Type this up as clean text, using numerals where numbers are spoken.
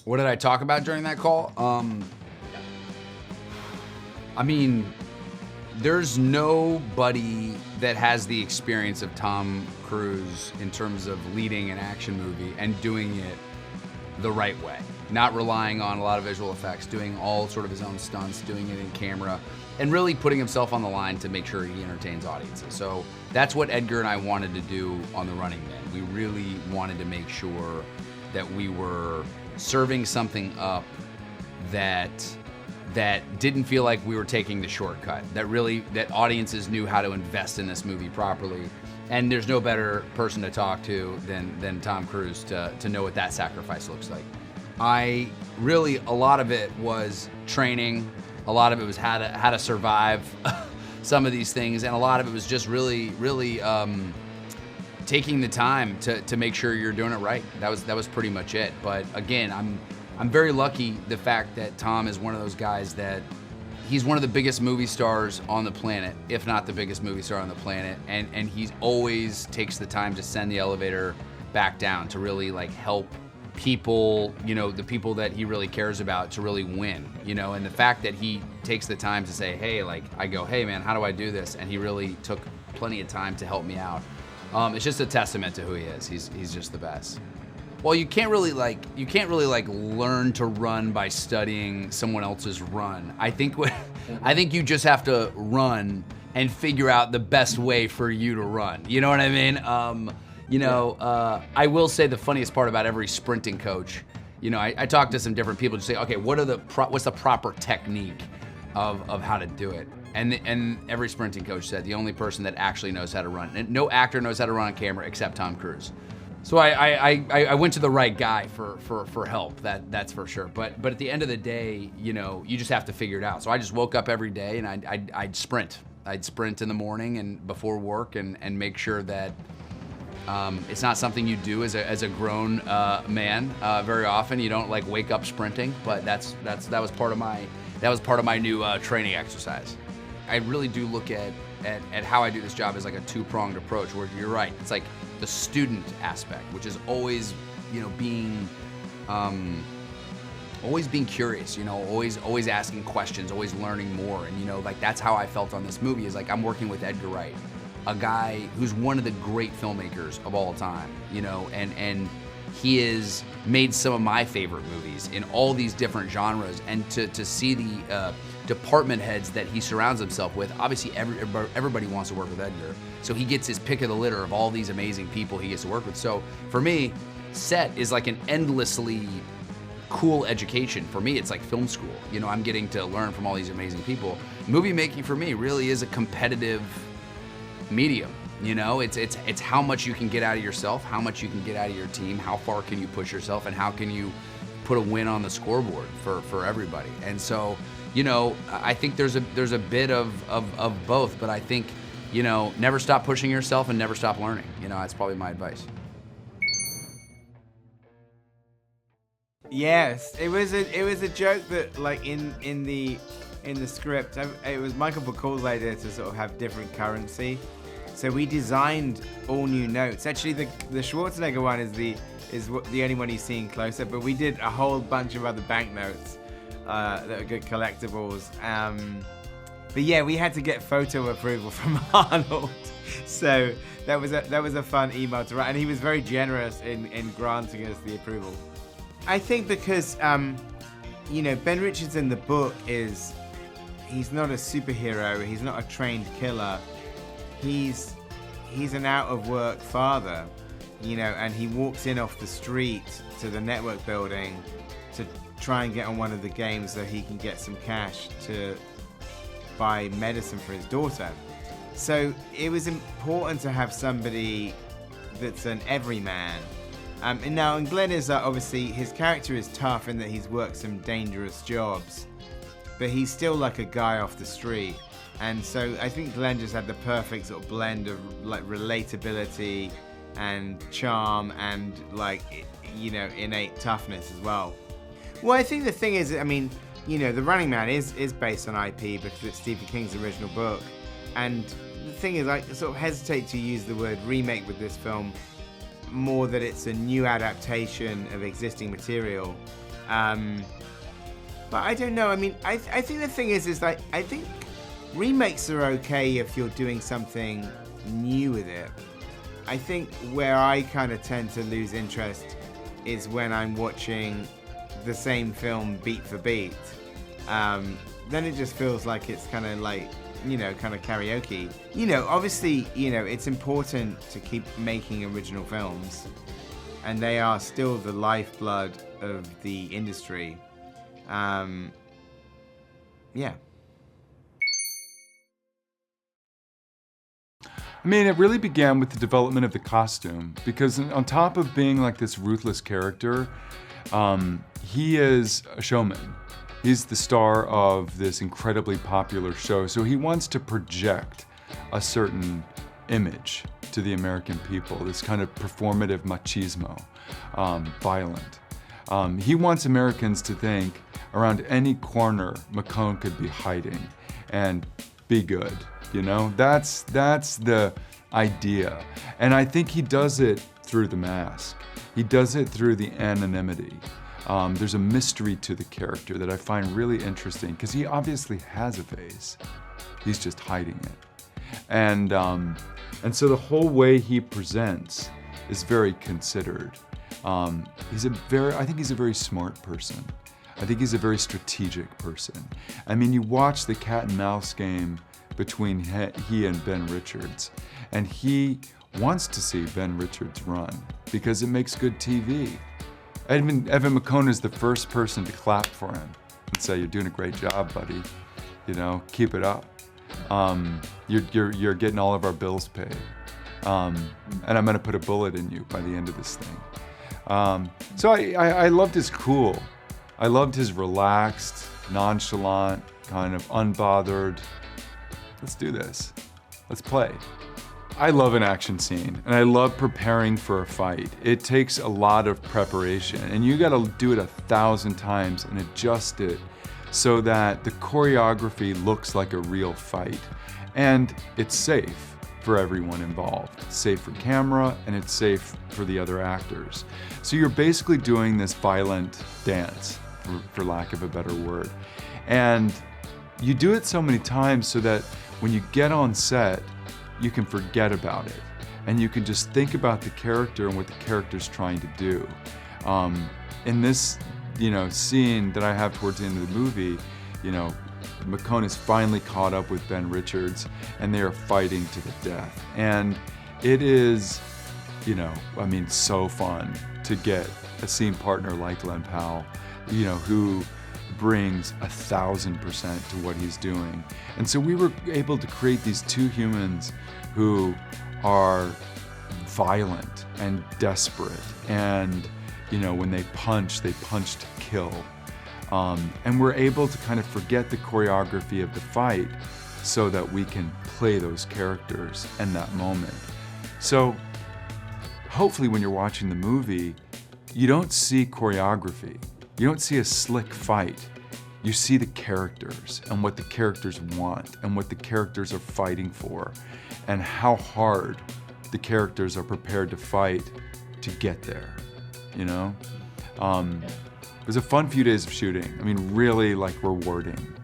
What did I talk about during that call? I mean, there's nobody that has the experience of Tom Cruise in terms of leading an action movie and doing it the right way. Not relying on a lot of visual effects, doing all sort of his own stunts, doing it in camera, and really putting himself on the line to make sure he entertains audiences. So that's what Edgar and I wanted to do on The Running Man. We really wanted to make sure that we were serving something up that didn't feel like we were taking the shortcut, that audiences knew how to invest in this movie properly. And there's no better person to talk to than Tom Cruise to know what that sacrifice looks like. A lot of it was training, a lot of it was how to survive some of these things, and a lot of it was just really taking the time to make sure you're doing it right. That was pretty much it. But again, I'm very lucky the fact that Tom is one of those guys that he's one of the biggest movie stars on the planet, if not the biggest movie star on the planet, and he always takes the time to send the elevator back down to really like help people, the people that he really cares about to really win, and the fact that he takes the time to say, hey, I go, hey man, how do I do this? And he really took plenty of time to help me out. It's just a testament to who he is. He's just the best. Well, you can't really learn to run by studying someone else's run. I think you just have to run and figure out the best way for you to run. You know what I mean? I will say the funniest part about every sprinting coach, I talk to some different people to say, okay, what's the proper technique of how to do it? And every sprinting coach said the only person that actually knows how to run, and no actor knows how to run on camera except Tom Cruise. So I went to the right guy for help, that's for sure. But at the end of the day, you just have to figure it out. So I just woke up every day and I'd sprint. I'd sprint in the morning and before work and make sure that it's not something you do as a grown man very often. You don't wake up sprinting, but that was part of my new training exercise. I really do look at how I do this job as like a two-pronged approach, where you're right. It's like the student aspect, which is always, being curious, always asking questions, always learning more. And, that's how I felt on this movie, is like I'm working with Edgar Wright, a guy who's one of the great filmmakers of all time, and he has made some of my favorite movies in all these different genres. And to see the department heads that he surrounds himself with, obviously everybody wants to work with Edgar. So he gets his pick of the litter of all these amazing people he gets to work with. So for me, set is like an endlessly cool education. For me, it's like film school. I'm getting to learn from all these amazing people. Movie making for me really is a competitive medium. It's how much you can get out of yourself, how much you can get out of your team, how far can you push yourself, and how can you put a win on the scoreboard for everybody. And so, I think there's a bit of both, but I think, never stop pushing yourself and never stop learning. That's probably my advice. Yes, it was a joke that in the script, it was Michael Bacall's idea to sort of have different currency. So we designed all new notes. Actually, the Schwarzenegger one is the only one you see in close-up, but we did a whole bunch of other banknotes that are good collectibles. But yeah, we had to get photo approval from Arnold. So that was a fun email to write, and he was very generous in granting us the approval. I think because Ben Richards in the book he's not a superhero, he's not a trained killer. He's an out-of-work father, and he walks in off the street to the network building to try and get on one of the games so he can get some cash to buy medicine for his daughter. So it was important to have somebody that's an everyman. And Glenn is obviously, his character is tough in that he's worked some dangerous jobs, but he's still like a guy off the street. And so I think Glenn just had the perfect sort of blend of relatability and charm and innate toughness as well. Well, I think the thing is, The Running Man is based on IP because it's Stephen King's original book. And the thing is, I sort of hesitate to use the word remake with this film, more that it's a new adaptation of existing material. But I don't know. I mean, I think the thing is like, I think remakes are okay if you're doing something new with it. I think where I kind of tend to lose interest is when I'm watching the same film beat for beat. Then it just feels like it's kind of like, you know, kind of karaoke. You know, obviously, you know, it's important to keep making original films, and they are still the lifeblood of the industry. Yeah. I mean, it really began with the development of the costume, because on top of being like this ruthless character, he is a showman. He's the star of this incredibly popular show, so he wants to project a certain image to the American people, this kind of performative machismo, violent. He wants Americans to think around any corner Macoun could be hiding and be good. You know, that's the idea. And I think he does it through the mask. He does it through the anonymity. There's a mystery to the character that I find really interesting, because he obviously has a face. He's just hiding it. And so the whole way he presents is very considered. I think he's a very smart person. I think he's a very strategic person. I mean, you watch the cat and mouse game between he and Ben Richards, and he wants to see Ben Richards run because it makes good TV. Evan Macoun is the first person to clap for him and say, "You're doing a great job, buddy. You know, keep it up. You're getting all of our bills paid, and I'm gonna put a bullet in you by the end of this thing." So I loved his cool. I loved his relaxed, nonchalant, kind of unbothered. Let's do this. Let's play. I love an action scene, and I love preparing for a fight. It takes a lot of preparation, and you gotta do it 1,000 times and adjust it so that the choreography looks like a real fight. And it's safe for everyone involved. It's safe for camera, and it's safe for the other actors. So you're basically doing this violent dance, for lack of a better word. And you do it so many times so that when you get on set, you can forget about it, and you can just think about the character and what the character's trying to do. In this, you know, scene that I have towards the end of the movie, you know, Macoun is finally caught up with Ben Richards, and they are fighting to the death. And it is, you know, I mean, so fun to get a scene partner like Glenn Powell, you know, who brings 1,000% to what he's doing. And so we were able to create these two humans who are violent and desperate, and you know, when they punch to kill. And we're able to kind of forget the choreography of the fight so that we can play those characters in that moment. So hopefully when you're watching the movie, you don't see choreography. You don't see a slick fight. You see the characters and what the characters want and what the characters are fighting for, and how hard the characters are prepared to fight to get there, you know? It was a fun few days of shooting. I mean, really like rewarding.